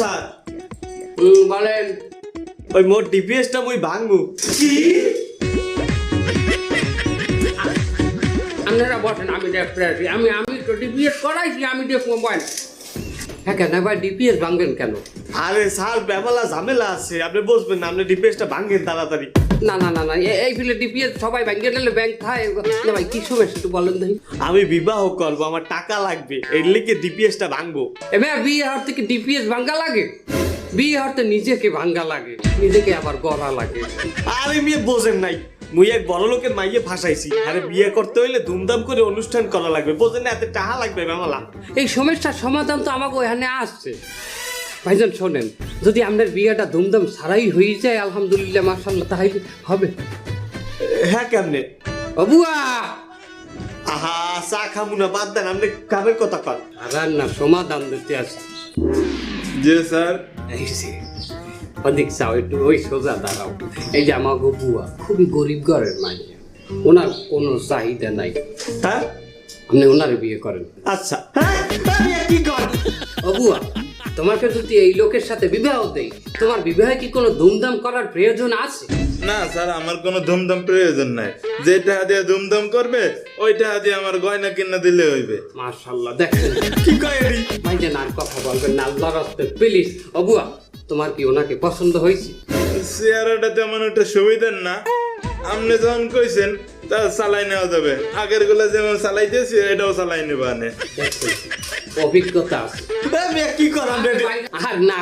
Sir বলেন। ওই মোর ডিপিএসটা মুই ভাঙবো। কি? আপনারা বসেন, আমি দেখতে আছি। আমি তো ডিপিএস করাইছি, আমি দেখবো বল। হ্যাঁ কেন ভাই ডিপিএস ভাঙবেন কেন? আরে স্যার বেমালা ঝামেলা আছে, আপনি বুঝবেন না, আপনি ডিপিএসটা ভাঙেন তাড়াতাড়ি। না না না না, এই ফিলে ডিপিএস সবাই ভাঙিয়ে নিলে ব্যাংক খায় না ভাই। কি সমস্যা একটু বলেন দেখি। আমি বিবাহ করবো, আমার টাকা লাগবে, এর লিগে ডিপিএসটা ভাঙবো। এবার বিয়ে হওয়ার থেকে ডিপিএস ভাঙ্গা লাগে? বিয়ে হওয়ার তো নিজেকে ভাঙ্গা লাগে, নিজেকে আবার গড়া লাগে। আরে মেয়ে বোঝেন নাই, মুই এক বড় লোকের মাইয়ে ফাঁসাইছি। আরে বিয়ে করতে হইলে ধুমধাম করে অনুষ্ঠান করা লাগবে, বোঝেন না, এত টাকা লাগবে বেমালা। এই সমস্যার সমাধান তো আমাকে ওখানে আসছে। ভাইজান শোনেন, যদি আপনার বিয়েটা ধুমধাম সারাই হয়ে যায় আলহামদুলিল্লাহ মাশাআল্লাহ, তাহলে হবে। হ্যাঁ কেমনে? বাবুয়া আহা চা খামু না, বাদ দেন, আপনি কামের কথা কন। আর না সমাধান দিতে আসে। জি স্যার। এই যে অধিক চাও একটু ওই সোজা দাঁড়াও। এই যে আমাকে বুয়া খুবই গরিব ঘরের মাইয়া, ওনার কোনো চাহিদা নাই, হ্যাঁ আপনি ওনারে বিয়ে করেন। আচ্ছা। হ্যাঁ কি কন? ও বুয়া, তোমাকে যদি এই লোকের সাথে বিবাহ দেই, তোমার বিবাহে কি কোনো ধুমধাম করার প্রয়োজন আছে? না স্যার, আমার কোনো ধুমধাম প্রয়োজন নাই। যেটা দিয়ে ধুমধাম করবে ওইটা দিয়ে আমার গয়না কিনে দিলে হইবে। মাশাআল্লাহ, দেখেন কি কয় এরি? ভাই যে আর কথা বলবেন না আল্লাহর রাস্তায় প্লিজ। ও বুয়া, তোমার কি ওনাকে পছন্দ হয়েছে? চেয়ারটা তেমন একটা সুবিধার না, আপনি যখন কইছেন তা চালাই নেওয়া যাবে। আগের গুলা যেমন চালাইতেছি এটাও চালাই নেবা। দেখছেন, অভিজ্ঞতা আছে। কি করান? আর না